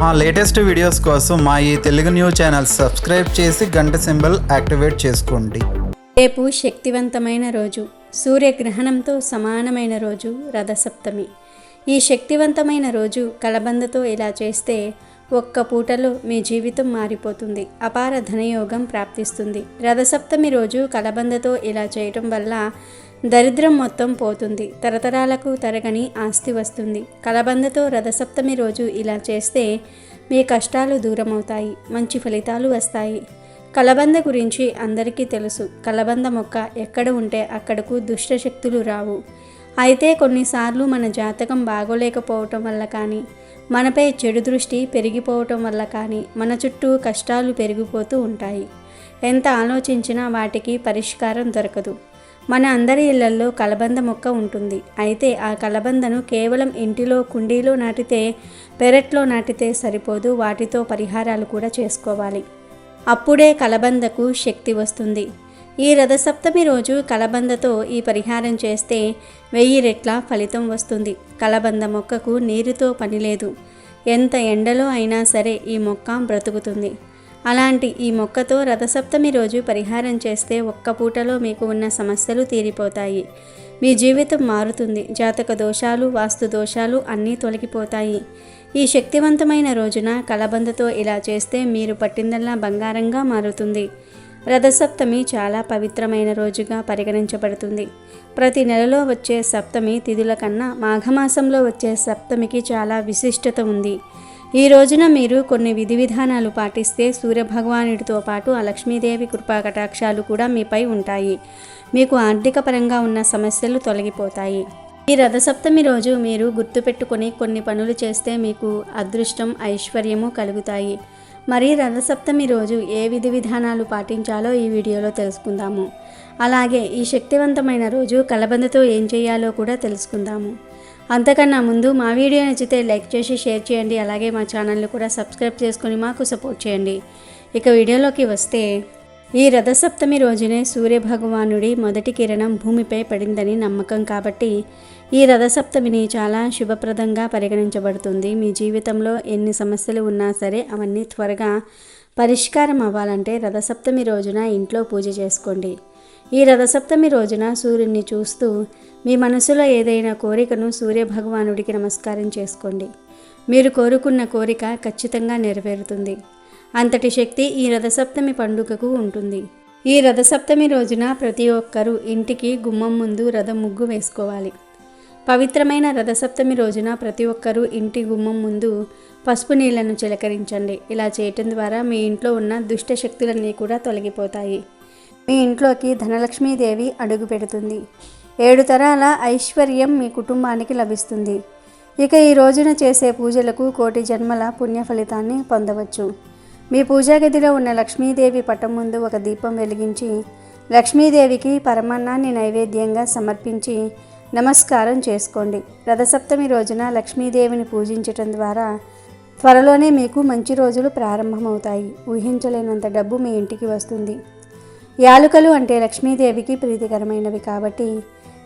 మా latest videos కోసం మా ఈ తెలుగు న్యూస్ ఛానల్ సబ్స్క్రైబ్ చేసి గంట సింబల్ యాక్టివేట్ చేసుకోండి. రేపు శక్తివంతమైన రోజు, సూర్యగ్రహణంతో సమానమైన రోజు రథసప్తమి. ఈ శక్తివంతమైన రోజు కలబందతో ఇలా చేస్తే ఒక్క పూటలో మీ జీవితం మారిపోతుంది, అపార ధనయోగం ప్రాప్తిస్తుంది. రథసప్తమి రోజు కలబందతో ఇలా చేయటం వల్ల దరిద్రం మొత్తం పోతుంది, తరతరాలకు తరగని ఆస్తి వస్తుంది. కలబందతో రథసప్తమి రోజు ఇలా చేస్తే మీ కష్టాలు దూరమవుతాయి, మంచి ఫలితాలు వస్తాయి. కలబంద గురించి అందరికీ తెలుసు. కలబంద మొక్క ఎక్కడ ఉంటే అక్కడకు దుష్టశక్తులు రావు. అయితే కొన్నిసార్లు మన జాతకం బాగోలేకపోవటం వల్ల కానీ, మనపై చెడు దృష్టి పెరిగిపోవటం వల్ల కానీ మన చుట్టూ కష్టాలు పెరిగిపోతూ ఉంటాయి. ఎంత ఆలోచించినా వాటికి పరిష్కారం దొరకదు. మన అందరి ఇళ్లల్లో కలబంద మొక్క ఉంటుంది. అయితే ఆ కలబందను కేవలం ఇంటిలో కుండీలో నాటితే, పెరట్లో నాటితే సరిపోదు, వాటితో పరిహారాలు కూడా చేసుకోవాలి. అప్పుడే కలబందకు శక్తి వస్తుంది. ఈ రథసప్తమి రోజు కలబందతో ఈ పరిహారం చేస్తే 1000 రెట్ల ఫలితం వస్తుంది. కలబంద మొక్కకు నీరుతో పని లేదు. ఎంత ఎండలో అయినా సరే ఈ మొక్క బ్రతుకుతుంది. అలాంటి ఈ మొక్కతో రథసప్తమి రోజు పరిహారం చేస్తే ఒక్క పూటలో మీకు ఉన్న సమస్యలు తీరిపోతాయి. మీ జీవితం మారుతుంది. జాతక దోషాలు, వాస్తు దోషాలు అన్నీ తొలగిపోతాయి. ఈ శక్తివంతమైన రోజున కలబందతో ఇలా చేస్తే మీరు పట్టిందల్లా బంగారంగా మారుతుంది. రథసప్తమి చాలా పవిత్రమైన రోజుగా పరిగణించబడుతుంది. ప్రతి నెలలో వచ్చే సప్తమి తిథుల కన్నా మాఘమాసంలో వచ్చే సప్తమికి చాలా విశిష్టత ఉంది. ఈ రోజున మీరు కొన్ని విధి విధానాలు పాటిస్తే సూర్యభగవానుడితో పాటు ఆ లక్ష్మీదేవి కృపా కటాక్షాలు కూడా మీపై ఉంటాయి. మీకు ఆర్థిక పరంగా ఉన్న సమస్యలు తొలగిపోతాయి. ఈ రథసప్తమి రోజు మీరు గుర్తుపెట్టుకొని కొన్ని పనులు చేస్తే మీకు అదృష్టం, ఐశ్వర్యము కలుగుతాయి. మరి రథసప్తమి రోజు ఏ విధి విధానాలు పాటించాలో ఈ వీడియోలో తెలుసుకుందాము. అలాగే ఈ శక్తివంతమైన రోజు కలబందతో ఏం చేయాలో కూడా తెలుసుకుందాము. అంతకన్నా ముందు మా వీడియో నచ్చితే లైక్ చేసి షేర్ చేయండి. అలాగే మా ఛానల్ని కూడా సబ్స్క్రైబ్ చేసుకొని మాకు సపోర్ట్ చేయండి. ఇక వీడియోలోకి వస్తే, ఈ రథసప్తమి రోజునే సూర్యభగవానుడి మొదటి కిరణం భూమిపై పడిందని నమ్మకం కాబట్టి ఈ రథసప్తమిని చాలా శుభప్రదంగా పరిగణించబడుతుంది. మీ జీవితంలో ఎన్ని సమస్యలు ఉన్నా సరే అవన్నీ త్వరగా పరిష్కారం అవ్వాలంటే రథసప్తమి రోజున ఇంట్లో పూజ చేసుకోండి. ఈ రథసప్తమి రోజున సూర్యుడిని చూస్తూ మీ మనసులో ఏదైనా కోరికను సూర్యభగవానుడికి నమస్కారం చేసుకోండి. మీరు కోరుకున్న కోరిక ఖచ్చితంగా నెరవేరుతుంది. అంతటి శక్తి ఈ రథసప్తమి పండుగకు ఉంటుంది. ఈ రథసప్తమి రోజున ప్రతి ఒక్కరూ ఇంటికి గుమ్మం ముందు రథం ముగ్గు వేసుకోవాలి. పవిత్రమైన రథసప్తమి రోజున ప్రతి ఒక్కరూ ఇంటి గుమ్మం ముందు పసుపు నీళ్లను చిలకరించండి. ఇలా చేయటం ద్వారా మీ ఇంట్లో ఉన్న దుష్ట శక్తులన్నీ కూడా తొలగిపోతాయి. మీ ఇంట్లోకి ధనలక్ష్మీదేవి అడుగు పెడుతుంది. 7 తరాల ఐశ్వర్యం మీ కుటుంబానికి లభిస్తుంది. ఇక ఈ రోజున చేసే పూజలకు కోటి జన్మల పుణ్య ఫలితాన్ని పొందవచ్చు. మీ పూజా గదిలో ఉన్న లక్ష్మీదేవి పటం ముందు ఒక దీపం వెలిగించి లక్ష్మీదేవికి పరమాన్నాన్ని నైవేద్యంగా సమర్పించి నమస్కారం చేసుకోండి. రథసప్తమి రోజున లక్ష్మీదేవిని పూజించటం ద్వారా త్వరలోనే మీకు మంచి రోజులు ప్రారంభమవుతాయి. ఊహించలేనంత డబ్బు మీ ఇంటికి వస్తుంది. యాలుకలు అంటే లక్ష్మీదేవికి ప్రీతికరమైనవి కాబట్టి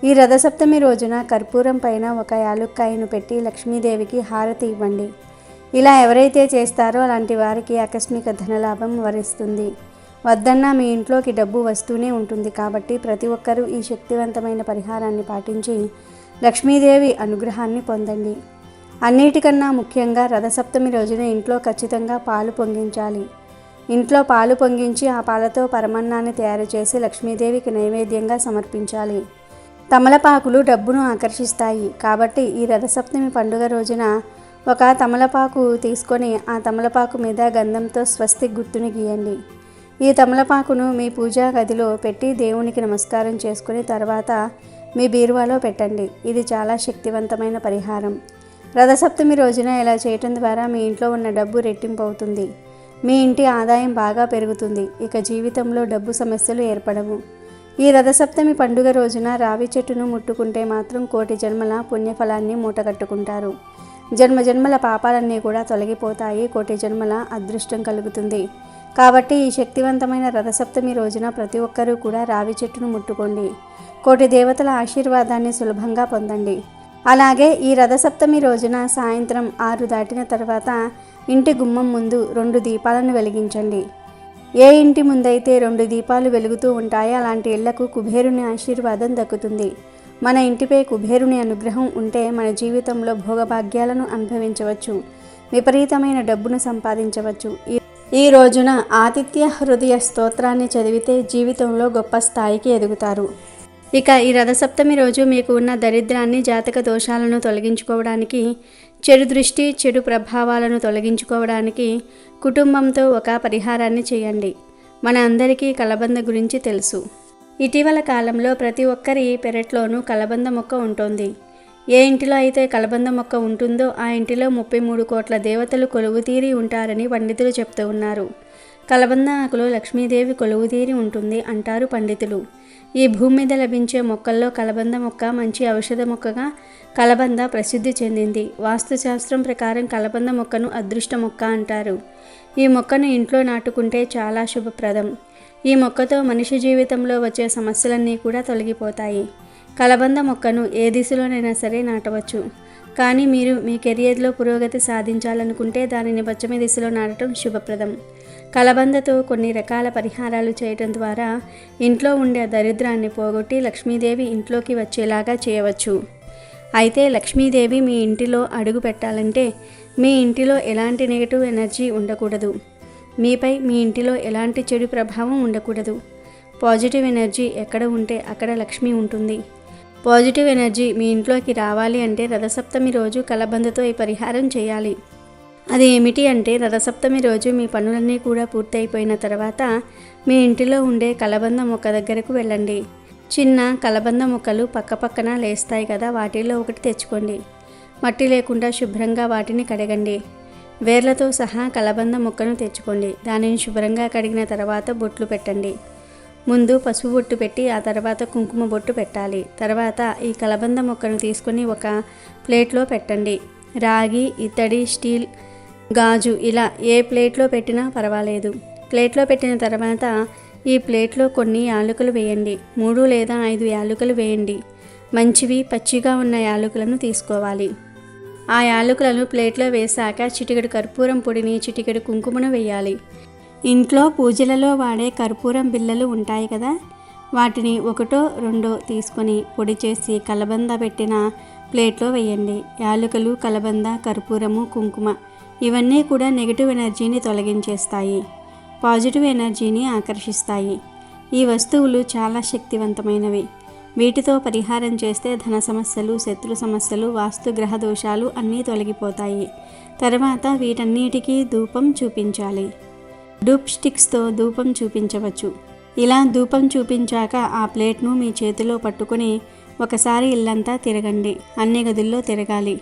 ఈ రథసప్తమి రోజున కర్పూరం పైన ఒక యాలుక్కాయను పెట్టి లక్ష్మీదేవికి హారతి ఇవ్వండి. ఇలా ఎవరైతే చేస్తారో అలాంటి వారికి ఆకస్మిక ధనలాభం వరిస్తుంది. వద్దన్నా మీ ఇంట్లోకి డబ్బు వస్తూనే ఉంటుంది. కాబట్టి ప్రతి ఒక్కరూ ఈ శక్తివంతమైన పరిహారాన్ని పాటించి లక్ష్మీదేవి అనుగ్రహాన్ని పొందండి. అన్నిటికన్నా ముఖ్యంగా రథసప్తమి రోజున ఇంట్లో ఖచ్చితంగా పాలు పొంగించాలి. ఇంట్లో పాలు పొంగించి ఆ పాలతో పరమాన్నాన్ని తయారు చేసి లక్ష్మీదేవికి నైవేద్యంగా సమర్పించాలి. తమలపాకులు డబ్బును ఆకర్షిస్తాయి కాబట్టి ఈ రథసప్తమి పండుగ రోజున ఒక తమలపాకు తీసుకొని ఆ తమలపాకు మీద గంధంతో స్వస్తిక్ గుర్తుని గీయండి. ఈ తమలపాకును మీ పూజా గదిలో పెట్టి దేవునికి నమస్కారం చేసుకుని తర్వాత మీ బీరువాలో పెట్టండి. ఇది చాలా శక్తివంతమైన పరిహారం. రథసప్తమి రోజున ఇలా చేయటం ద్వారా మీ ఇంట్లో ఉన్న డబ్బు రెట్టింపు అవుతుంది. మీ ఇంటి ఆదాయం బాగా పెరుగుతుంది. ఇక జీవితంలో డబ్బు సమస్యలు ఏర్పడవు. ఈ రథసప్తమి పండుగ రోజున రావి చెట్టును ముట్టుకుంటే మాత్రం కోటి జన్మల పుణ్యఫలాన్ని మూటగట్టుకుంటారు. జన్మజన్మల పాపాలన్నీ కూడా తొలగిపోతాయి. కోటి జన్మల అదృష్టం కలుగుతుంది. కాబట్టి ఈ శక్తివంతమైన రథసప్తమి రోజున ప్రతి ఒక్కరూ కూడా రావి చెట్టును ముట్టుకోండి. కోటి దేవతల ఆశీర్వాదాన్ని సులభంగా పొందండి. అలాగే ఈ రథసప్తమి రోజున సాయంత్రం 6 దాటిన తర్వాత ఇంటి గుమ్మం ముందు 2 దీపాలను వెలిగించండి. ఏ ఇంటి ముందైతే 2 దీపాలు వెలుగుతూ ఉంటాయో అలాంటి ఇళ్లకు కుబేరుని ఆశీర్వాదం దక్కుతుంది. మన ఇంటిపై కుబేరుని అనుగ్రహం ఉంటే మన జీవితంలో భోగభాగ్యాలను అనుభవించవచ్చు, విపరీతమైన డబ్బును సంపాదించవచ్చు. ఈ రోజున ఆదిత్య హృదయ స్తోత్రాన్ని చదివితే జీవితంలో గొప్ప స్థాయికి ఎదుగుతారు. ఇక ఈ రథసప్తమి రోజు మీకు ఉన్న దరిద్రాన్ని, జాతక దోషాలను తొలగించుకోవడానికి, చెడు దృష్టి, చెడు ప్రభావాలను తొలగించుకోవడానికి కుటుంబంతో ఒక పరిహారాన్ని చేయండి. మన అందరికీ కలబంద గురించి తెలుసు. ఇటీవల కాలంలో ప్రతి ఒక్కరి పెరట్లోనూ కలబంద మొక్క ఉంటుంది. ఏ ఇంటిలో అయితే కలబంద మొక్క ఉంటుందో ఆ ఇంటిలో 33 కోట్ల దేవతలు కొలువుతీరి ఉంటారని పండితులు చెప్తూ ఉన్నారు. కలబంద ఆకులో లక్ష్మీదేవి కొలువుతీరి ఉంటుంది అంటారు పండితులు. ఈ భూమి మీద లభించే మొక్కల్లో కలబంద మొక్క మంచి ఔషధ మొక్కగా కలబంద ప్రసిద్ధి చెందింది. వాస్తుశాస్త్రం ప్రకారం కలబంద మొక్కను అదృష్ట మొక్క అంటారు. ఈ మొక్కను ఇంట్లో నాటుకుంటే చాలా శుభప్రదం. ఈ మొక్కతో మనిషి జీవితంలో వచ్చే సమస్యలన్నీ కూడా తొలగిపోతాయి. కలబంద మొక్కను ఏ దిశలోనైనా సరే నాటవచ్చు. కానీ మీరు మీ కెరియర్లో పురోగతి సాధించాలనుకుంటే దానిని పశ్చిమ దిశలో నాటడం శుభప్రదం. కలబందతో కొన్ని రకాల పరిహారాలు చేయటం ద్వారా ఇంట్లో ఉండే దరిద్రాన్ని పోగొట్టి లక్ష్మీదేవి ఇంట్లోకి వచ్చేలాగా చేయవచ్చు. అయితే లక్ష్మీదేవి మీ ఇంటిలో అడుగు పెట్టాలంటే మీ ఇంటిలో ఎలాంటి నెగటివ్ ఎనర్జీ ఉండకూడదు. మీపై మీ ఇంటిలో ఎలాంటి చెడు ప్రభావం ఉండకూడదు. పాజిటివ్ ఎనర్జీ ఎక్కడ ఉంటే అక్కడ లక్ష్మి ఉంటుంది. పాజిటివ్ ఎనర్జీ మీ ఇంట్లోకి రావాలి అంటే రథసప్తమి రోజు కలబందతో ఈ పరిహారం చేయాలి. అది ఏమిటి అంటే రథసప్తమి రోజు మీ పనులన్నీ కూడా పూర్తయిపోయిన తర్వాత మీ ఇంటిలో ఉండే కలబంద మొక్క దగ్గరకు వెళ్ళండి. చిన్న కలబంద మొక్కలు పక్కపక్కన లేస్తాయి కదా, వాటిల్లో ఒకటి తెచ్చుకోండి. మట్టి లేకుండా శుభ్రంగా వాటిని కడగండి. వేర్లతో సహా కలబంద మొక్కను తెచ్చుకోండి. దానిని శుభ్రంగా కడిగిన తర్వాత బొట్లు పెట్టండి. ముందు పసుపు బొట్టు పెట్టి ఆ తర్వాత కుంకుమ బొట్టు పెట్టాలి. తర్వాత ఈ కలబంద మొక్కను తీసుకొని ఒక ప్లేట్లో పెట్టండి. రాగి, ఇత్తడి, స్టీల్, గాజు ఇలా ఏ ప్లేట్లో పెట్టినా పర్వాలేదు. ప్లేట్లో పెట్టిన తర్వాత ఈ ప్లేట్లో కొన్ని యాలకులు వేయండి. 3 లేదా 5 యాలకులు వేయండి. మంచివి పచ్చిగా ఉన్న యాలకులను తీసుకోవాలి. ఆ యాలకులను ప్లేట్లో వేశాక చిటికెడు కర్పూరం పొడిని, చిటికెడు కుంకుమను వేయాలి. ఇంట్లో పూజలలో వాడే కర్పూరం బిళ్ళలు ఉంటాయి కదా, వాటిని 1, 2 తీసుకొని పొడి చేసి కలబంద పెట్టిన ప్లేట్లో వేయండి. యాలకులు, కలబంద, కర్పూరము, కుంకుమ ఇవన్నీ కూడా నెగిటివ్ ఎనర్జీని తొలగించేస్తాయి, పాజిటివ్ ఎనర్జీని ఆకర్షిస్తాయి. ఈ వస్తువులు చాలా శక్తివంతమైనవి. వీటితో పరిహారం చేస్తే ధన సమస్యలు, శత్రు సమస్యలు, వాస్తు గ్రహ దోషాలు అన్నీ తొలగిపోతాయి. తర్వాత వీటన్నిటికీ ధూపం చూపించాలి. డూప్ స్టిక్స్తో ధూపం చూపించవచ్చు. ఇలా ధూపం చూపించాక ఆ ప్లేట్ను మీ చేతిలో పట్టుకొని ఒకసారి ఇల్లంతా తిరగండి. అన్ని గదుల్లో తిరగాలి.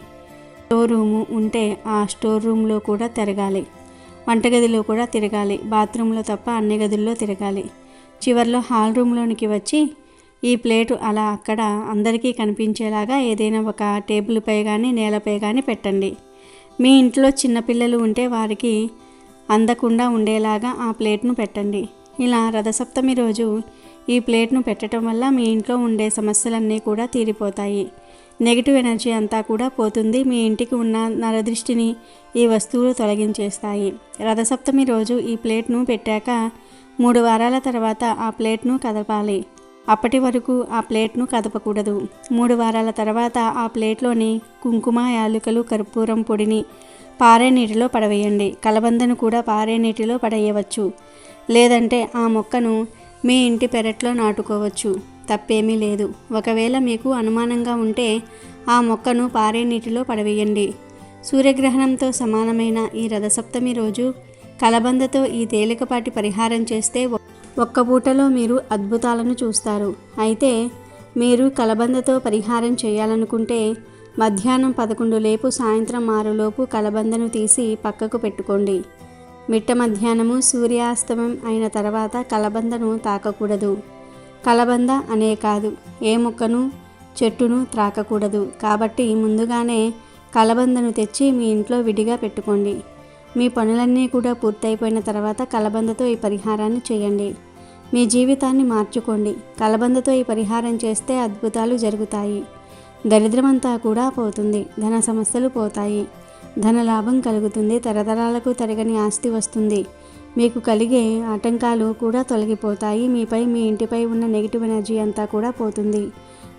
స్టోర్ రూము ఉంటే ఆ స్టోర్ రూమ్లో కూడా తిరగాలి. వంటగదిలో కూడా తిరగాలి. బాత్రూంలో తప్ప అన్ని గదుల్లో తిరగాలి. చివర్లో హాల్ రూమ్లోనికి వచ్చి ఈ ప్లేటు అలా అక్కడ అందరికీ కనిపించేలాగా ఏదైనా ఒక టేబుల్పై కానీ నేలపై కానీ పెట్టండి. మీ ఇంట్లో చిన్నపిల్లలు ఉంటే వారికి అందకుండా ఉండేలాగా ఆ ప్లేట్ను పెట్టండి. ఇలా రథసప్తమి రోజు ఈ ప్లేట్ను పెట్టడం వల్ల మీ ఇంట్లో ఉండే సమస్యలన్నీ కూడా తీరిపోతాయి. నెగిటివ్ ఎనర్జీ అంతా కూడా పోతుంది. మీ ఇంటికి ఉన్న నరదృష్టిని ఈ వస్తువులు తొలగించేస్తాయి. రథసప్తమి రోజు ఈ ప్లేట్ను పెట్టాక 3 వారాల తర్వాత ఆ ప్లేట్ను కదపాలి. అప్పటి వరకు ఆ ప్లేట్ను కదపకూడదు. 3 వారాల తర్వాత ఆ ప్లేట్లోని కుంకుమ, యాలకులు, కర్పూరం పొడిని పారే నీటిలో పడవేయండి. కలబందను కూడా పారే నీటిలో పడేయవచ్చు. లేదంటే ఆ మొక్కను మీ ఇంటి పెరట్లో నాటుకోవచ్చు. తప్పేమీ లేదు. ఒకవేళ మీకు అనుమానంగా ఉంటే ఆ మొక్కను పారే నీటిలో పడవేయండి. సూర్యగ్రహణంతో సమానమైన ఈ రథసప్తమి రోజు కలబందతో ఈ తేలికపాటి పరిహారం చేస్తే ఒక్క పూటలో మీరు అద్భుతాలను చూస్తారు. అయితే మీరు కలబందతో పరిహారం చేయాలనుకుంటే మధ్యాహ్నం 11 లేపు సాయంత్రం 6 లోపు కలబందను తీసి పక్కకు పెట్టుకోండి. మిట్ట మధ్యాహ్నము సూర్యాస్తమం అయిన తర్వాత కలబందను తాకకూడదు. కలబంద అనే కాదు, ఏ మొక్కను చెట్టును త్రాకకూడదు. కాబట్టి ముందుగానే కలబందను తెచ్చి మీ ఇంట్లో విడిగా పెట్టుకోండి. మీ పనులన్నీ కూడా పూర్తయిపోయిన తర్వాత కలబందతో ఈ పరిహారాన్ని చేయండి. మీ జీవితాన్ని మార్చుకోండి. కలబందతో ఈ పరిహారం చేస్తే అద్భుతాలు జరుగుతాయి. దరిద్రమంతా కూడా పోతుంది. ధన సమస్యలు పోతాయి. ధన లాభం కలుగుతుంది. తరతరాలకు తరగని ఆస్తి వస్తుంది. మీకు కలిగే ఆటంకాలు కూడా తొలగిపోతాయి. మీపై, మీ ఇంటిపై ఉన్న నెగిటివ్ ఎనర్జీ అంతా కూడా పోతుంది.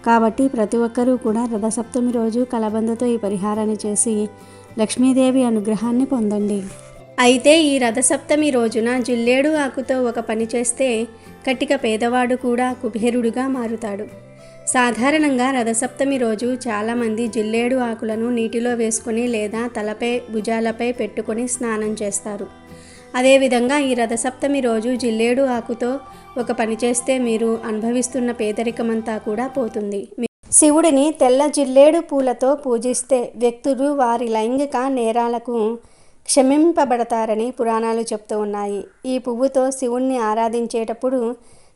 కాబట్టి ప్రతి ఒక్కరూ కూడా రథసప్తమి రోజు కలబందతో ఈ పరిహారాన్ని చేసి లక్ష్మీదేవి అనుగ్రహాన్ని పొందండి. అయితే ఈ రథసప్తమి రోజున జిల్లేడు ఆకుతో ఒక పని చేస్తే కటిక పేదవాడు కూడా కుబేరుడుగా మారుతాడు. సాధారణంగా రథసప్తమి రోజు చాలామంది జిల్లేడు ఆకులను నీటిలో వేసుకొని లేదా తలపై, భుజాలపై పెట్టుకొని స్నానం చేస్తారు. అదేవిధంగా ఈ రథసప్తమి రోజు జిల్లేడు ఆకుతో ఒక పని చేస్తే మీరు అనుభవిస్తున్న పేదరికమంతా కూడా పోతుంది. శివుడిని తెల్ల జిల్లేడు పూలతో పూజిస్తే వ్యక్తులు వారి లైంగిక నేరాలకు క్షమింపబడతారని పురాణాలు చెప్తూ ఉన్నాయి. ఈ పువ్వుతో శివుణ్ణి ఆరాధించేటప్పుడు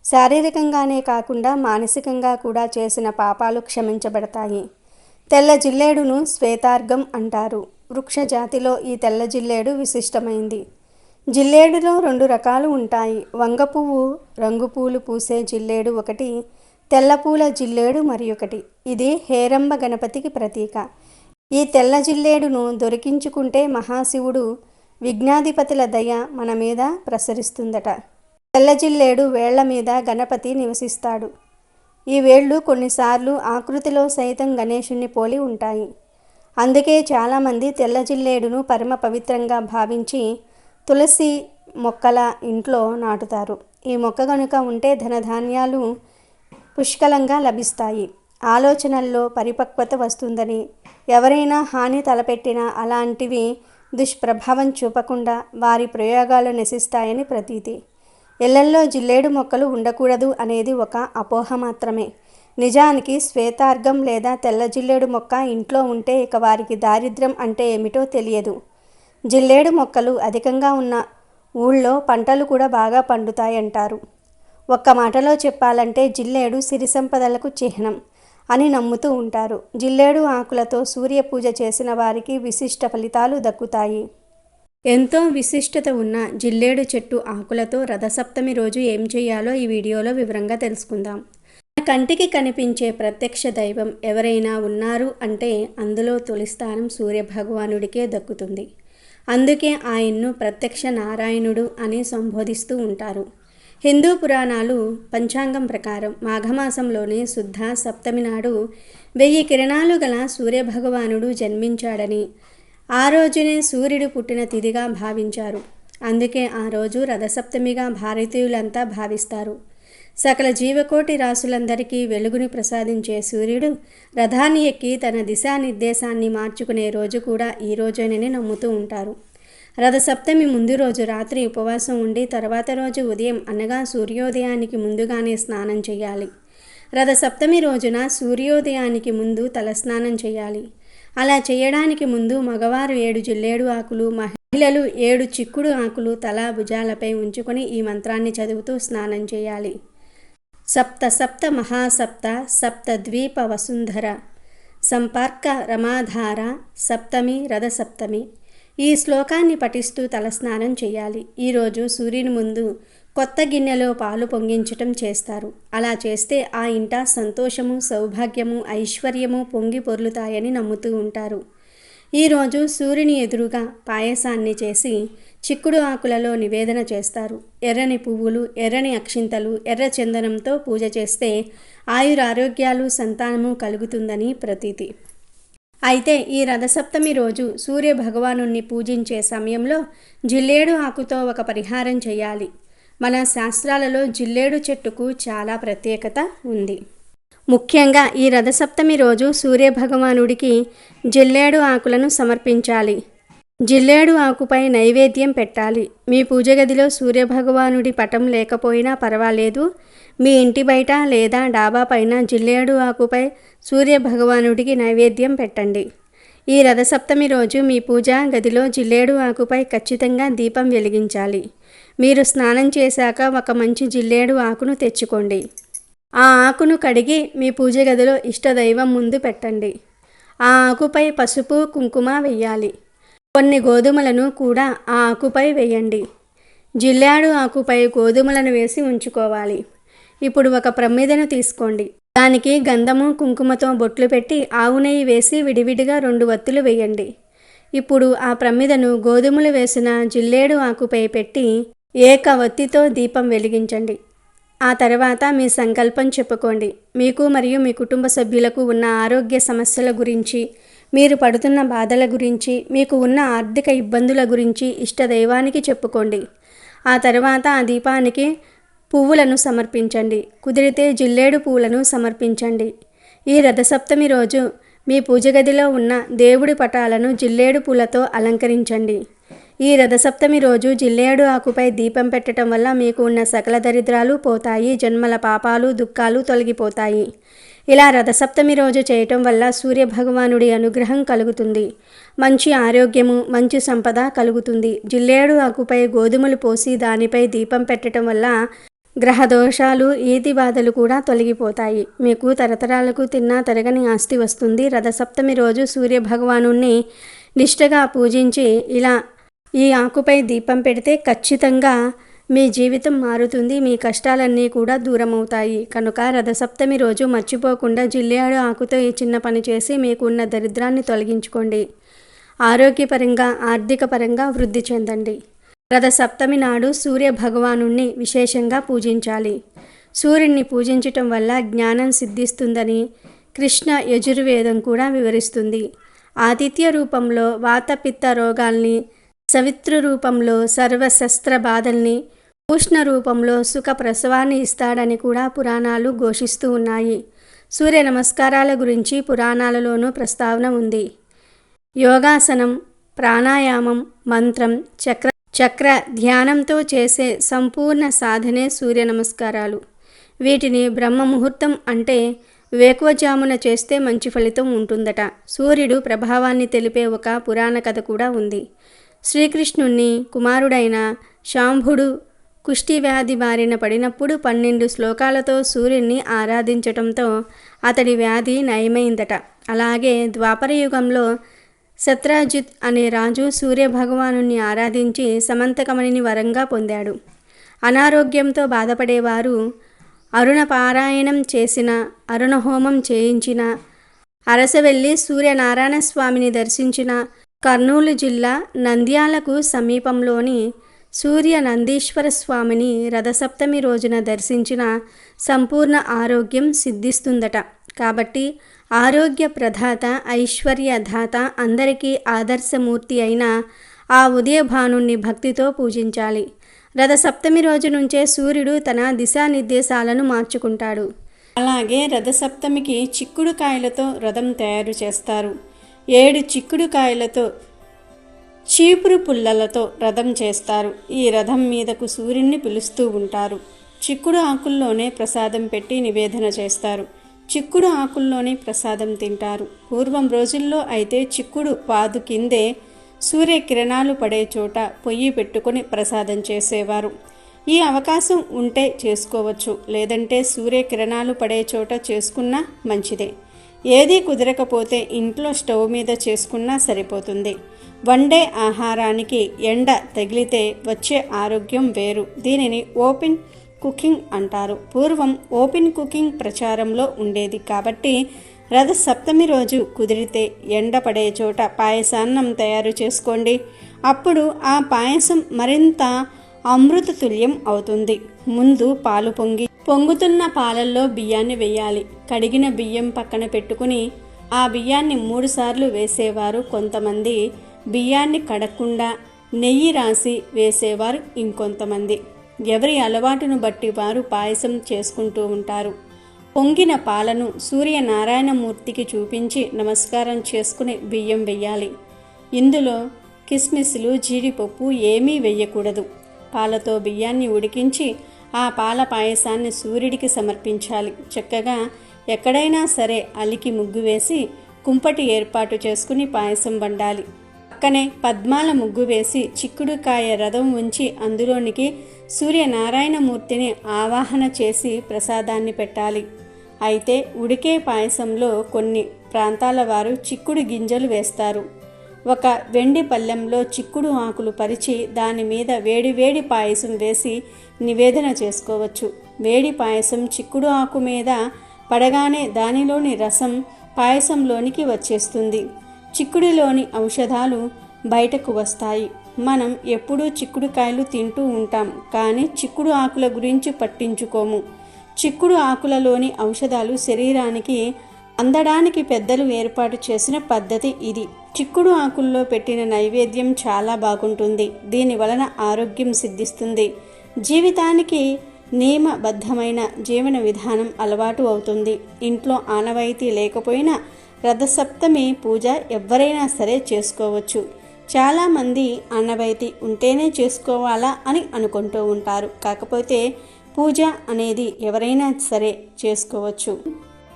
శారీరకంగానే కాకుండా మానసికంగా కూడా చేసిన పాపాలు క్షమించబడతాయి. తెల్ల జిల్లేడును శ్వేతార్ఘం అంటారు. వృక్ష జాతిలో ఈ తెల్ల జిల్లేడు విశిష్టమైంది. జిల్లేడులో 2 రకాలు ఉంటాయి. వంగ పువ్వు రంగు పూలు పూసే జిల్లేడు ఒకటి, తెల్ల పూల జిల్లేడు మరి ఒకటి. ఇది హేరంబ గణపతికి ప్రతీక. ఈ తెల్ల జిల్లేడును దొరికించుకుంటే మహాశివుడు విఘ్నాధిపతుల దయ మన మీద ప్రసరిస్తుందట. తెల్ల జిల్లేడు వేళ్ల మీద గణపతి నివసిస్తాడు. ఈ వేళ్ళు కొన్నిసార్లు ఆకృతిలో సైతం గణేశుణ్ణి పోలి ఉంటాయి. అందుకే చాలామంది తెల్ల జిల్లేడును పరమ పవిత్రంగా భావించి తులసి మొక్కల ఇంట్లో నాటుతారు. ఈ మొక్క కనుక ఉంటే ధనధాన్యాలు పుష్కలంగా లభిస్తాయి. ఆలోచనల్లో పరిపక్వత వస్తుందని, ఎవరైనా హాని తలపెట్టినా అలాంటివి దుష్ప్రభావం చూపకుండా వారి ప్రయోగాలు నశిస్తాయని ప్రతీతి. ఇళ్లల్లో జిల్లేడు మొక్కలు ఉండకూడదు అనేది ఒక అపోహ మాత్రమే. నిజానికి శ్వేతార్ఘం లేదా తెల్ల జిల్లేడు మొక్క ఇంట్లో ఉంటే ఇక వారికి దారిద్ర్యం అంటే ఏమిటో తెలియదు. జిల్లేడు మొక్కలు అధికంగా ఉన్న ఊళ్ళో పంటలు కూడా బాగా పండుతాయంటారు. ఒక్క మాటలో చెప్పాలంటే జిల్లేడు సిరి సంపదలకు చిహ్నం అని నమ్ముతూ ఉంటారు. జిల్లేడు ఆకులతో సూర్య పూజ చేసిన వారికి విశిష్ట ఫలితాలు దక్కుతాయి. ఎంతో విశిష్టత ఉన్న జిల్లేడు చెట్టు ఆకులతో రథసప్తమి రోజు ఏం చేయాలో ఈ వీడియోలో వివరంగా తెలుసుకుందాం. కంటికి కనిపించే ప్రత్యక్ష దైవం ఎవరైనా ఉన్నారు అంటే అందులో తొలి స్థానం సూర్యభగవానుడికే దక్కుతుంది. అందుకే ఆయన్ను ప్రత్యక్ష నారాయణుడు అని సంబోధిస్తూ ఉంటారు. హిందూ పురాణాలు పంచాంగం ప్రకారం మాఘమాసంలోని శుద్ధ సప్తమి నాడు 1000 కిరణాలు గల సూర్యభగవానుడు జన్మించాడని, ఆ రోజునే సూర్యుడు పుట్టిన తిథిగా భావించారు. అందుకే ఆ రోజు రథసప్తమిగా భారతీయులంతా భావిస్తారు. సకల జీవకోటి రాసులందరికీ వెలుగుని ప్రసాదించే సూర్యుడు రథాన్ని ఎక్కి తన దిశానిర్దేశాన్ని మార్చుకునే రోజు కూడా ఈ రోజేనని నమ్ముతూ ఉంటారు. రథసప్తమి ముందు రోజు రాత్రి ఉపవాసం ఉండి తర్వాత రోజు ఉదయం అనగా సూర్యోదయానికి ముందుగానే స్నానం చేయాలి. రథసప్తమి రోజున సూర్యోదయానికి ముందు తలస్నానం చేయాలి. అలా చేయడానికి ముందు మగవారు 7 జిల్లేడు ఆకులు, మహిళలు 7 చిక్కుడు ఆకులు తల భుజాలపై ఉంచుకొని ఈ మంత్రాన్ని చదువుతూ స్నానం చేయాలి. సప్త సప్త మహాసప్త సప్త ద్వీప వసుంధర సంపర్క రమాధార సప్తమి రథసప్తమి. ఈ శ్లోకాన్ని పఠిస్తూ తలస్నానం చేయాలి. ఈరోజు సూర్యుని ముందు కొత్త గిన్నెలో పాలు పొంగించటం చేస్తారు. అలా చేస్తే ఆ ఇంట సంతోషము, సౌభాగ్యము, ఐశ్వర్యము పొంగి పొర్లుతాయని నమ్ముతూ ఉంటారు. ఈరోజు సూర్యుని ఎదురుగా పాయసాన్ని చేసి చిక్కుడు ఆకులలో నివేదన చేస్తారు. ఎర్రని పువ్వులు, ఎర్రని అక్షింతలు, ఎర్ర చందనంతో పూజ చేస్తే ఆయురారోగ్యాలు, సంతానము కలుగుతుందని ప్రతీతి. అయితే ఈ రథసప్తమి రోజు సూర్య భగవానుణ్ణి పూజించే సమయంలో జిల్లేడు ఆకుతో ఒక పరిహారం చేయాలి. మన శాస్త్రాలలో జిల్లేడు చెట్టుకు చాలా ప్రత్యేకత ఉంది. ముఖ్యంగా ఈ రథసప్తమి రోజు సూర్యభగవానుడికి జిల్లేడు ఆకులను సమర్పించాలి. జిల్లేడు ఆకుపై నైవేద్యం పెట్టాలి. మీ పూజ గదిలో సూర్యభగవానుడి పటం లేకపోయినా పర్వాలేదు. మీ ఇంటి బయట లేదా డాబా పైన జిల్లేడు ఆకుపై సూర్యభగవానుడికి నైవేద్యం పెట్టండి. ఈ రథసప్తమి రోజు మీ పూజా గదిలో జిల్లేడు ఆకుపై ఖచ్చితంగా దీపం వెలిగించాలి. మీరు స్నానం చేశాక ఒక మంచి జిల్లేడు ఆకును తెచ్చుకోండి. ఆ ఆకును కడిగి మీ పూజ గదిలో ఇష్టదైవం ముందు పెట్టండి. ఆ ఆకుపై పసుపు, కుంకుమ వెయ్యాలి. కొన్ని గోధుమలను కూడా ఆ ఆకుపై వేయండి. జిల్లేడు ఆకుపై గోధుమలను వేసి ఉంచుకోవాలి. ఇప్పుడు ఒక ప్రమిదను తీసుకోండి. దానికి గంధము కుంకుమతో బొట్లు పెట్టి ఆవు నెయ్యి వేసి విడివిడిగా 2 వత్తులు వేయండి. ఇప్పుడు ఆ ప్రమిదను గోధుమలు వేసిన జిల్లేడు ఆకుపై పెట్టి ఏక వత్తితో దీపం వెలిగించండి. ఆ తర్వాత మీ సంకల్పం చెప్పుకోండి. మీకు మరియు మీ కుటుంబ సభ్యులకు ఉన్న ఆరోగ్య సమస్యల గురించి, మీరు పడుతున్న బాధల గురించి, మీకు ఉన్న ఆర్థిక ఇబ్బందుల గురించి ఇష్టదైవానికి చెప్పుకోండి. ఆ తర్వాత ఆ దీపానికి పువ్వులను సమర్పించండి. కుదిరితే జిల్లేడు పువ్వులను సమర్పించండి. ఈ రథసప్తమి రోజు మీ పూజ గదిలో ఉన్న దేవుడి పటాలను జిల్లేడు పూలతో అలంకరించండి. ఈ రథసప్తమి రోజు జిల్లేడు ఆకుపై దీపం పెట్టడం వల్ల మీకు ఉన్న సకల దరిద్రాలు పోతాయి, జన్మల పాపాలు దుఃఖాలు తొలగిపోతాయి. ఇలా రథసప్తమి రోజు చేయటం వల్ల సూర్యభగవానుడి అనుగ్రహం కలుగుతుంది. మంచి ఆరోగ్యము, మంచి సంపద కలుగుతుంది. జిల్లేడు ఆకుపై గోధుమలు పోసి దానిపై దీపం పెట్టడం వల్ల గ్రహదోషాలు, ఈతి బాధలు కూడా తొలగిపోతాయి. మీకు తరతరాలకు తిన్నా తరగని ఆస్తి వస్తుంది. రథసప్తమి రోజు సూర్యభగవాను నిష్ఠగా పూజించి ఇలా ఈ ఆకుపై దీపం పెడితే ఖచ్చితంగా మీ జీవితం మారుతుంది. మీ కష్టాలన్నీ కూడా దూరమవుతాయి. కనుక రథసప్తమి రోజు మర్చిపోకుండా జిల్లేడు ఆకుతో ఈ చిన్న పని చేసి మీకు ఉన్న దరిద్రాన్ని తొలగించుకోండి. ఆరోగ్యపరంగా, ఆర్థిక పరంగా వృద్ధి చెందండి. రథసప్తమి నాడు సూర్యభగవాను విశేషంగా పూజించాలి. సూర్యుడిని పూజించటం వల్ల జ్ఞానం సిద్ధిస్తుందని కృష్ణ యజుర్వేదం కూడా వివరిస్తుంది. ఆతిథ్య రూపంలో వాతపిత్త రోగాల్ని, సవితృ రూపంలో సర్వశస్త్ర బాధల్ని, ఉష్ణ రూపంలో సుఖ ప్రసవాన్ని ఇస్తాడని కూడా పురాణాలు ఘోషిస్తూ ఉన్నాయి. సూర్య నమస్కారాల గురించి పురాణాలలోనూ ప్రస్తావన ఉంది. యోగాసనం, ప్రాణాయామం, మంత్రం, చక్ర ధ్యానంతో చేసే సంపూర్ణ సాధనే సూర్య నమస్కారాలు. వీటిని బ్రహ్మ ముహూర్తం అంటే వేకువజామున చేస్తే మంచి ఫలితం ఉంటుందట. సూర్యుడు ప్రభావాన్ని తెలిపే ఒక పురాణ కథ కూడా ఉంది. శ్రీకృష్ణుని కుమారుడైన శాంభుడు కుష్టి వ్యాధి బారిన పడినప్పుడు 12 శ్లోకాలతో సూర్యుడిని ఆరాధించటంతో అతడి వ్యాధి నయమైందట. అలాగే ద్వాపరయుగంలో సత్రాజిత్ అనే రాజు సూర్యభగవాను ఆరాధించి సమంతకమణిని వరంగా పొందాడు. అనారోగ్యంతో బాధపడేవారు అరుణ పారాయణం చేసిన, అరుణహోమం చేయించిన, అరసవెల్లి సూర్యనారాయణ స్వామిని దర్శించిన, కర్నూలు జిల్లా నంద్యాలకు సమీపంలోని సూర్య నందీశ్వర స్వామిని రథసప్తమి రోజున దర్శించిన సంపూర్ణ ఆరోగ్యం సిద్ధిస్తుందట. కాబట్టి ఆరోగ్య ప్రదాత, ఐశ్వర్యదాత, అందరికీ ఆదర్శమూర్తి అయిన ఆ ఉదయభానుణ్ణి భక్తితో పూజించాలి. రథసప్తమి రోజు నుంచే సూర్యుడు తన దిశానిర్దేశాలను మార్చుకుంటాడు. అలాగే రథసప్తమికి చిక్కుడుకాయలతో రథం తయారు చేస్తారు. 7 చిక్కుడుకాయలతో, చీపురు పుల్లలతో రథం చేస్తారు. ఈ రథం మీదకు సూర్యుడిని పిలుస్తూ ఉంటారు. చిక్కుడు ఆకుల్లోనే ప్రసాదం పెట్టి నివేదన చేస్తారు. చిక్కుడు ఆకుల్లోనే ప్రసాదం తింటారు. పూర్వం రోజుల్లో అయితే చిక్కుడు పాదు కిందే సూర్యకిరణాలు పడే చోట పొయ్యి పెట్టుకుని ప్రసాదం చేసేవారు. ఈ అవకాశం ఉంటే చేసుకోవచ్చు, లేదంటే సూర్యకిరణాలు పడే చోట చేసుకున్నా మంచిదే. ఏదీ కుదరకపోతే ఇంట్లో స్టవ్ మీద చేసుకున్నా సరిపోతుంది. వండే ఆహారానికి ఎండ తగిలితే వచ్చే ఆరోగ్యం వేరు. దీనిని ఓపెన్ కుకింగ్ అంటారు. పూర్వం ఓపెన్ కుకింగ్ ప్రచారంలో ఉండేది కాబట్టి రథసప్తమి రోజు కుదిరితే ఎండ పడే చోట పాయసాన్నం తయారు చేసుకోండి. అప్పుడు ఆ పాయసం మరింత అమృత తుల్యం అవుతుంది. ముందు పాలు పొంగుతున్న పాలల్లో బియ్యాన్ని వేయాలి. కడిగిన బియ్యం పక్కన పెట్టుకుని ఆ బియ్యాన్ని 3 సార్లు వేసేవారు కొంతమంది. బియ్యాన్ని కడగకుండా నెయ్యి రాసి వేసేవారు ఇంకొంతమంది. ఎవరి అలవాటును బట్టి వారు పాయసం చేసుకుంటూ ఉంటారు. పొంగిన పాలను సూర్యనారాయణమూర్తికి చూపించి నమస్కారం చేసుకుని బియ్యం వెయ్యాలి. ఇందులో కిస్మిస్లు, జీడిపప్పు ఏమీ వెయ్యకూడదు. పాలతో బియ్యాన్ని ఉడికించి ఆ పాల పాయసాన్ని సూర్యుడికి సమర్పించాలి. చక్కగా ఎక్కడైనా సరే అలికి ముగ్గు వేసి కుంపటి ఏర్పాటు చేసుకుని పాయసం వండాలి. పక్కనే పద్మాల ముగ్గు వేసి చిక్కుడుకాయ రథం ఉంచి అందులోనికి సూర్యనారాయణమూర్తిని ఆవాహన చేసి ప్రసాదాన్ని పెట్టాలి. అయితే ఉడికే పాయసంలో కొన్ని ప్రాంతాల వారు చిక్కుడు గింజలు వేస్తారు. ఒక వెండి పళ్ళెంలో చిక్కుడు ఆకులు పరిచి దాని మీద వేడివేడి పాయసం వేసి నివేదన చేసుకోవచ్చు. వేడి పాయసం చిక్కుడు ఆకు మీద పడగానే దానిలోని రసం పాయసంలోనికి వచ్చేస్తుంది. చిక్కుడులోని ఔషధాలు బయటకు వస్తాయి. మనం ఎప్పుడూ చిక్కుడుకాయలు తింటూ ఉంటాం, కానీ చిక్కుడు ఆకుల గురించి పట్టించుకోము. చిక్కుడు ఆకులలోని ఔషధాలు శరీరానికి అందడానికి పెద్దలు ఏర్పాటు చేసిన పద్ధతి ఇది. చిక్కుడు ఆకుల్లో పెట్టిన నైవేద్యం చాలా బాగుంటుంది. దీని వలన ఆరోగ్యం సిద్ధిస్తుంది. జీవితానికి నియమబద్ధమైన జీవన విధానం అలవాటు అవుతుంది. ఇంట్లో ఆనవాయితీ లేకపోయినా రథసప్తమి పూజ ఎవరైనా సరే చేసుకోవచ్చు. చాలామంది ఆనవాయితీ ఉంటేనే చేసుకోవాలా అని అనుకుంటూ ఉంటారు. కాకపోతే పూజ అనేది ఎవరైనా సరే చేసుకోవచ్చు.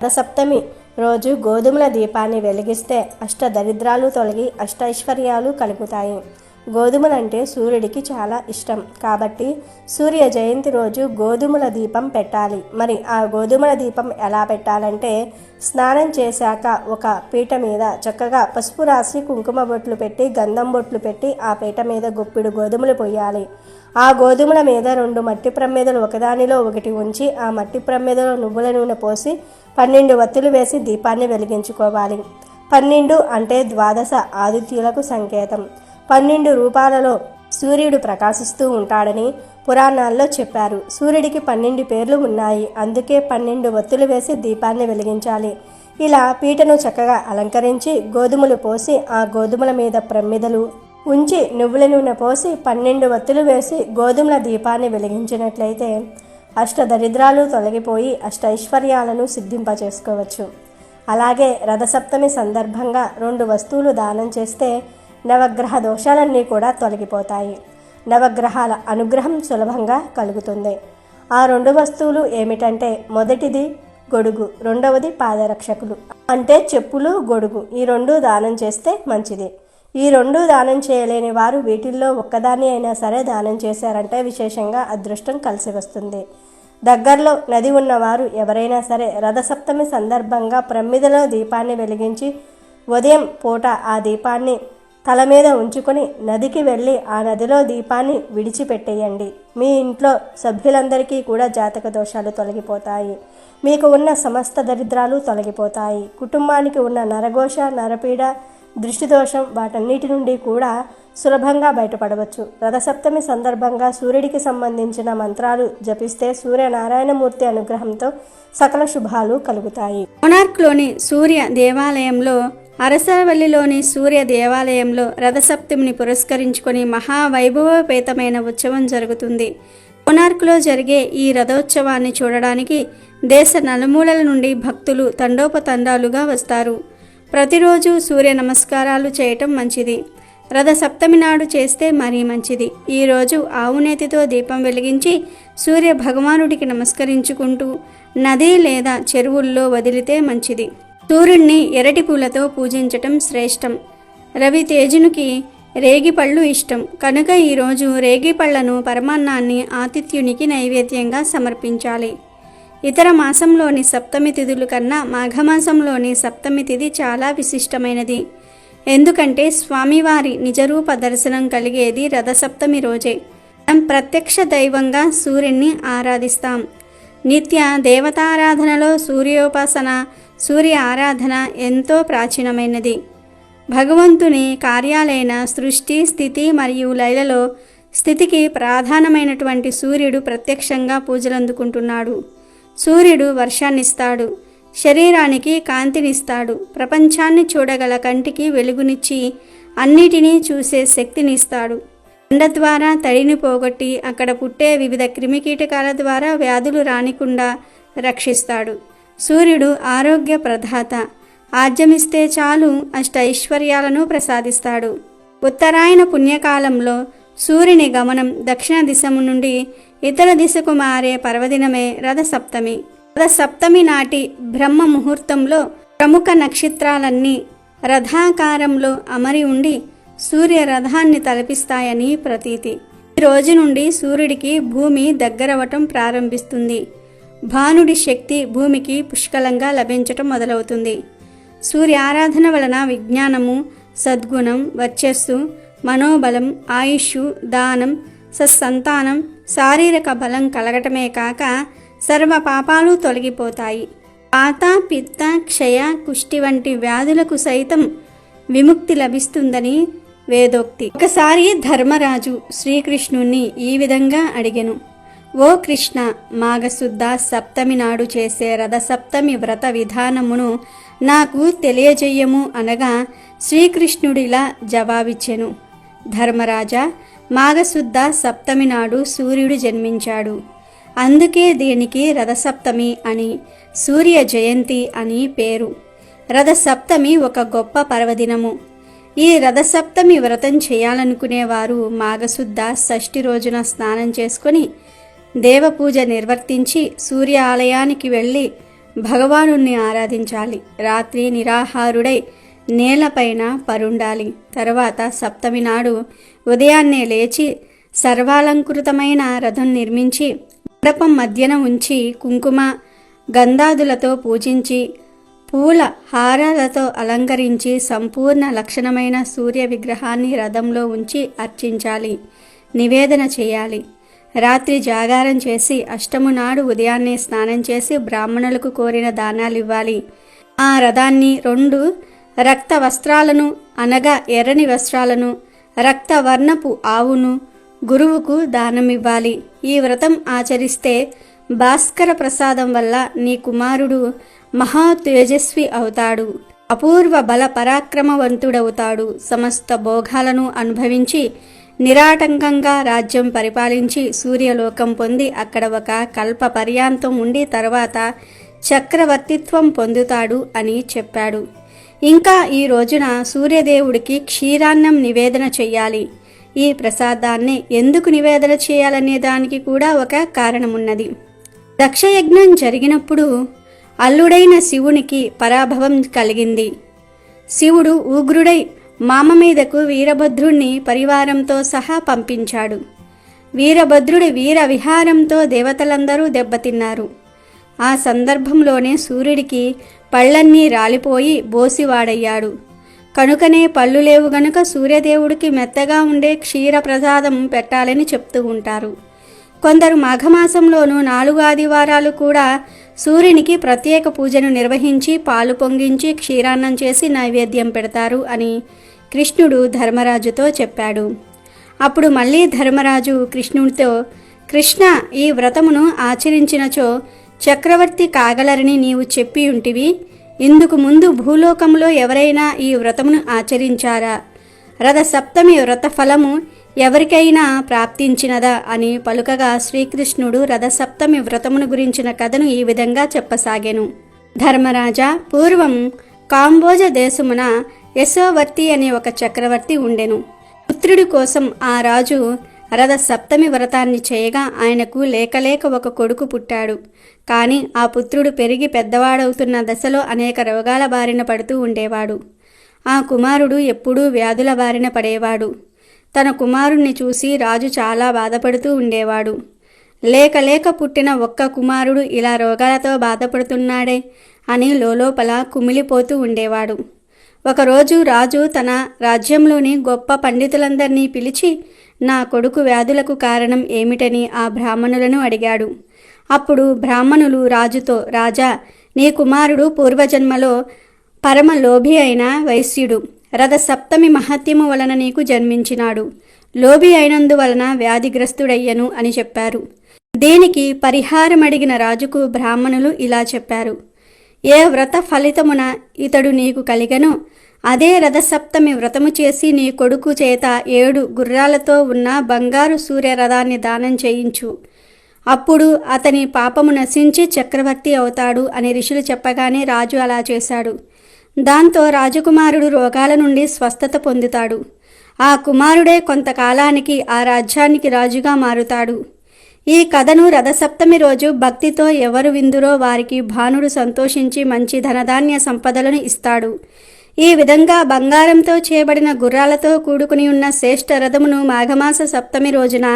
రథసప్తమి రోజు గోధుమల దీపాన్ని వెలిగిస్తే అష్టదరిద్రాలు తొలగి అష్టైశ్వర్యాలు కలుగుతాయి. గోధుమలంటే సూర్యుడికి చాలా ఇష్టం కాబట్టి సూర్య జయంతి రోజు గోధుమల దీపం పెట్టాలి. మరి ఆ గోధుమల దీపం ఎలా పెట్టాలంటే, స్నానం చేశాక ఒక పీట మీద చక్కగా పసుపు రాసి కుంకుమ బొట్లు పెట్టి గంధం బొట్లు పెట్టి ఆ పీట మీద గుప్పిడు గోధుమలు పొయ్యాలి. ఆ గోధుమల మీద 2 మట్టి ప్రమిదలు ఒకదానిలో ఒకటి ఉంచి ఆ మట్టి ప్రమిదలో నువ్వుల నూనె పోసి 12 వత్తులు వేసి దీపాన్ని వెలిగించుకోవాలి. 12 అంటే ద్వాదశ ఆదిత్యులకు సంకేతం. 12 రూపాలలో సూర్యుడు ప్రకాశిస్తూ ఉంటాడని పురాణాల్లో చెప్పారు. సూర్యుడికి 12 పేర్లు ఉన్నాయి. అందుకే 12 వత్తులు వేసి దీపాన్ని వెలిగించాలి. ఇలా పీటను చక్కగా అలంకరించి గోధుమలు పోసి ఆ గోధుమల మీద ప్రమిదలు ఉంచి నువ్వుల నూనె పోసి 12 వత్తులు వేసి గోధుమల దీపాన్ని వెలిగించినట్లయితే అష్టదరిద్రాలు తొలగిపోయి అష్టైశ్వర్యాలను సిద్ధింపచేసుకోవచ్చు. అలాగే రథసప్తమి సందర్భంగా 2 వస్తువులు దానం చేస్తే నవగ్రహ దోషాలన్నీ కూడా తొలగిపోతాయి. నవగ్రహాల అనుగ్రహం సులభంగా కలుగుతుంది. ఆ 2 వస్తువులు ఏమిటంటే, మొదటిది గొడుగు, రెండవది పాదరక్షకులు అంటే చెప్పులు, గొడుగు. ఈ 2 దానం చేస్తే మంచిది. ఈ 2 దానం చేయలేని వారు వీటిల్లో ఒక్కదాన్ని అయినా సరే దానం చేశారంటే విశేషంగా అదృష్టం కలిసి వస్తుంది. దగ్గరలో నది ఉన్నవారు ఎవరైనా సరే రథసప్తమి సందర్భంగా ప్రమిదలో దీపాన్ని వెలిగించి ఉదయం పూట ఆ దీపాన్ని తల మీద ఉంచుకొని నదికి వెళ్ళి ఆ నదిలో దీపాన్ని విడిచిపెట్టేయండి. మీ ఇంట్లో సభ్యులందరికీ కూడా జాతక దోషాలు తొలగిపోతాయి. మీకు ఉన్న సమస్త దరిద్రాలు తొలగిపోతాయి. కుటుంబానికి ఉన్న నరఘోష, నరపీడ, దృష్టి దోషం వాటన్నిటి నుండి కూడా సులభంగా బయటపడవచ్చు. రథసప్తమి సందర్భంగా సూర్యుడికి సంబంధించిన మంత్రాలు జపిస్తే సూర్యనారాయణమూర్తి అనుగ్రహంతో సకల శుభాలు కలుగుతాయి. కోనార్క్లోని సూర్య దేవాలయంలో, అరసవల్లిలోని సూర్య దేవాలయంలో రథసప్తమిని పురస్కరించుకొని మహావైభవపేతమైన ఉత్సవం జరుగుతుంది. కోనార్క్లో జరిగే ఈ రథోత్సవాన్ని చూడడానికి దేశ నలుమూలల నుండి భక్తులు తండోపతండాలుగా వస్తారు. ప్రతిరోజు సూర్య నమస్కారాలు చేయటం మంచిది. రథసప్తమి నాడు చేస్తే మరీ మంచిది. ఈరోజు ఆవునేతితో దీపం వెలిగించి సూర్య భగవానుడికి నమస్కరించుకుంటూ నది లేదా చెరువుల్లో వదిలితే మంచిది. సూర్యుడిని ఎర్రటి పూలతో పూజించటం శ్రేష్టం. రవితేజునికి రేగిపళ్ళు ఇష్టం కనుక ఈరోజు రేగిపళ్లను పరమాన్నాన్ని ఆతిథ్యునికి నైవేద్యంగా సమర్పించాలి. ఇతర మాసంలోని సప్తమి తిథుల కన్నా మాఘమాసంలోని సప్తమి తిథి చాలా విశిష్టమైనది. ఎందుకంటే స్వామివారి నిజరూప దర్శనం కలిగేది రథసప్తమి రోజే. మనం ప్రత్యక్ష దైవంగా సూర్యుడిని ఆరాధిస్తాం. నిత్య దేవతారాధనలో సూర్యోపాసన, సూర్య ఆరాధన ఎంతో ప్రాచీనమైనది. భగవంతుని కార్యాలైన సృష్టి, స్థితి మరియు లయలలో స్థితికి ప్రధానమైనటువంటి సూర్యుడు ప్రత్యక్షంగా పూజలందుకుంటున్నాడు. సూర్యుడు వర్షాన్నిస్తాడు, శరీరానికి కాంతినిస్తాడు, ప్రపంచాన్ని చూడగల కంటికి వెలుగునిచ్చి అన్నిటినీ చూసే శక్తినిస్తాడు. ఎండ ద్వారా తడిని పోగొట్టి అక్కడ పుట్టే వివిధ క్రిమికీటకాల ద్వారా వ్యాధులు రానికుండా రక్షిస్తాడు. సూర్యుడు ఆరోగ్య ప్రదాత. ఆర్జమిస్తే చాలు అష్ట ఐశ్వర్యాలను ప్రసాదిస్తాడు. ఉత్తరాయణ పుణ్యకాలంలో సూర్యుని గమనం దక్షిణ దిశము నుండి ఇతర దిశకు మారే పర్వదినమే రథసప్తమి. రథసప్తమి నాటి బ్రహ్మ ముహూర్తంలో ప్రముఖ నక్షత్రాలన్నీ రథాకారంలో అమరి ఉండి సూర్య రథాన్ని తలపిస్తాయని ప్రతీతి. ఈ రోజు నుండి సూర్యుడికి భూమి దగ్గరవటం ప్రారంభిస్తుంది. భానుడి శక్తి భూమికి పుష్కలంగా లభించటం మొదలవుతుంది. సూర్య ఆరాధన వలన విజ్ఞానము, సద్గుణం, వర్చస్సు, మనోబలం, ఆయుష్, దానం, సత్సంతానం, శారీరక బలం కలగటమే కాక సర్వ పాపాలు తొలగిపోతాయి. వాత పిత్త క్షయ కుష్టి వంటి వ్యాధులకు సైతం విముక్తి లభిస్తుందని వేదోక్తి. ఒకసారి ధర్మరాజు శ్రీకృష్ణుణ్ణి ఈ విధంగా అడిగెను: ఓ కృష్ణ, మాఘశుద్ధ సప్తమి నాడు చేసే రథసప్తమి వ్రత విధానమును నాకు తెలియజేయము అనగా శ్రీకృష్ణుడిలా జవాబిచ్చెను: ధర్మరాజా, మాఘశుద్ధ సప్తమి నాడు సూర్యుడు జన్మించాడు. అందుకే దీనికి రథసప్తమి అని, సూర్య జయంతి అని పేరు. రథసప్తమి ఒక గొప్ప పర్వదినము. ఈ రథసప్తమి వ్రతం చేయాలనుకునేవారు మాఘశుద్ధ షష్ఠి రోజున స్నానం చేసుకొని దేవపూజ నిర్వర్తించి సూర్య ఆలయానికి వెళ్ళి భగవానుణ్ణి ఆరాధించాలి. రాత్రి నిరాహారుడై నేలపైన పరుండాలి. తర్వాత సప్తమి నాడు ఉదయాన్నే లేచి సర్వాలంకృతమైన రథం నిర్మించి మండపం మధ్యన ఉంచి కుంకుమ గంధాదులతో పూజించి పూల హారాలతో అలంకరించి సంపూర్ణ లక్షణమైన సూర్య విగ్రహాన్ని రథంలో ఉంచి అర్చించాలి, నివేదన చేయాలి. రాత్రి జాగారం చేసి అష్టము నాడు ఉదయాన్నే స్నానం చేసి బ్రాహ్మణులకు కోరిన దానాలివ్వాలి. ఆ రథాన్ని 2 రక్త వస్త్రాలను అనగా ఎర్రని వస్త్రాలను, రక్తవర్ణపు ఆవును గురువుకు దానమివ్వాలి. ఈ వ్రతం ఆచరిస్తే భాస్కర ప్రసాదం వల్ల నీ కుమారుడు మహా తేజస్వి అవుతాడు, అపూర్వ బల పరాక్రమవంతుడవుతాడు. సమస్త భోగాలను అనుభవించి నిరాటంకంగా రాజ్యం పరిపాలించి సూర్యలోకం పొంది అక్కడ ఒక కల్ప పర్యాంతం ఉండి తర్వాత చక్రవర్తిత్వం పొందుతాడు అని చెప్పాడు. ఇంకా ఈ రోజున సూర్యదేవుడికి క్షీరాన్నం నివేదన చెయ్యాలి. ఈ ప్రసాదాన్ని ఎందుకు నివేదన చేయాలనే దానికి కూడా ఒక కారణమున్నది. దక్షయజ్ఞం జరిగినప్పుడు అల్లుడైన శివునికి పరాభవం కలిగింది. శివుడు ఉగ్రుడై మామ మీదకు వీరభద్రుణ్ణి పరివారంతో సహా పంపించాడు. వీరభద్రుడి వీర విహారంతో దేవతలందరూ దెబ్బతిన్నారు. ఆ సందర్భంలోనే సూర్యుడికి పళ్ళన్నీ రాలిపోయి బోసివాడయ్యాడు. కనుకనే పళ్ళు లేవు గనుక సూర్యదేవుడికి మెత్తగా ఉండే క్షీర ప్రసాదం పెట్టాలని చెప్తూ ఉంటారు. కొందరు మాఘమాసంలోనూ 4 ఆదివారాలు కూడా సూర్యునికి ప్రత్యేక పూజను నిర్వహించి పాలు పొంగించి క్షీరాన్నం చేసి నైవేద్యం పెడతారు అని కృష్ణుడు ధర్మరాజుతో చెప్పాడు. అప్పుడు మళ్ళీ ధర్మరాజు కృష్ణుడితో, కృష్ణ, ఈ వ్రతమును ఆచరించినచో చక్రవర్తి కాగలరని నీవు చెప్పి ఉంటివి. ఇందుకు ముందు భూలోకంలో ఎవరైనా ఈ వ్రతమును ఆచరించారా? రథసప్తమి వ్రత ఫలము ఎవరికైనా ప్రాప్తించినదా అని పలుకగా శ్రీకృష్ణుడు రథసప్తమి వ్రతమును గురించిన కథను ఈ విధంగా చెప్పసాగెను. ధర్మరాజా, పూర్వం కాంబోజ దేశమున యశోవర్తి అనే ఒక చక్రవర్తి ఉండెను. పుత్రుడి కోసం ఆ రాజు రథసప్తమి వ్రతాన్ని చేయగా ఆయనకు లేకలేక ఒక కొడుకు పుట్టాడు. కానీ ఆ పుత్రుడు పెరిగి పెద్దవాడవుతున్న దశలో అనేక రోగాల బారిన పడుతూ ఉండేవాడు. ఆ కుమారుడు ఎప్పుడూ వ్యాధుల బారిన పడేవాడు. తన కుమారుణ్ణి చూసి రాజు చాలా బాధపడుతూ ఉండేవాడు. లేక పుట్టిన ఒక్క కుమారుడు ఇలా రోగాలతో బాధపడుతున్నాడే అని లోలోపల కుమిలిపోతూ ఉండేవాడు. ఒకరోజు రాజు తన రాజ్యంలోని గొప్ప పండితులందరినీ పిలిచి నా కొడుకు వ్యాధులకు కారణం ఏమిటని ఆ బ్రాహ్మణులను అడిగాడు. అప్పుడు బ్రాహ్మణులు రాజుతో, రాజా, నీ కుమారుడు పూర్వజన్మలో పరమ లోభి అయిన వైశ్యుడు. రథసప్తమి మహత్యము వలన నీకు జన్మించినాడు. లోభి అయినందువలన వ్యాధిగ్రస్తుడయ్యను అని చెప్పారు. దీనికి పరిహారం అడిగిన రాజుకు బ్రాహ్మణులు ఇలా చెప్పారు: ఏ వ్రత ఫలితమున ఇతడు నీకు కలిగనో అదే రథసప్తమి వ్రతము చేసి నీ కొడుకు చేత 7 గుర్రాలతో ఉన్న బంగారు సూర్యరథాన్ని దానం చేయించు. అప్పుడు అతని పాపము నశించి చక్రవర్తి అవుతాడు అని ఋషులు చెప్పగానే రాజు అలా చేశాడు. దాంతో రాజకుమారుడు రోగాల నుండి స్వస్థత పొందుతాడు. ఆ కుమారుడే కొంతకాలానికి ఆ రాజ్యానికి రాజుగా మారుతాడు. ఈ కథను రథసప్తమి రోజు భక్తితో ఎవరు విందురో వారికి భానుడు సంతోషించి మంచి ధనధాన్య సంపదలను ఇస్తాడు. ఈ విధంగా బంగారంతో చేయబడిన గుర్రాలతో కూడుకుని ఉన్న శ్రేష్ఠ రథమును మాఘమాస సప్తమి రోజున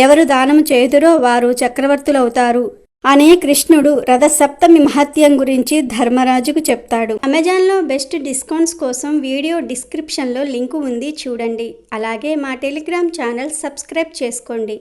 ఎవరు దానం చేయుదురో వారు చక్రవర్తులవుతారు అని కృష్ణుడు రథసప్తమి మహత్యం గురించి ధర్మరాజుకు చెప్తాడు. అమెజాన్లో బెస్ట్ డిస్కౌంట్స్ కోసం వీడియో డిస్క్రిప్షన్లో లింకు ఉంది, చూడండి. అలాగే మా టెలిగ్రామ్ ఛానల్ సబ్స్క్రైబ్ చేసుకోండి.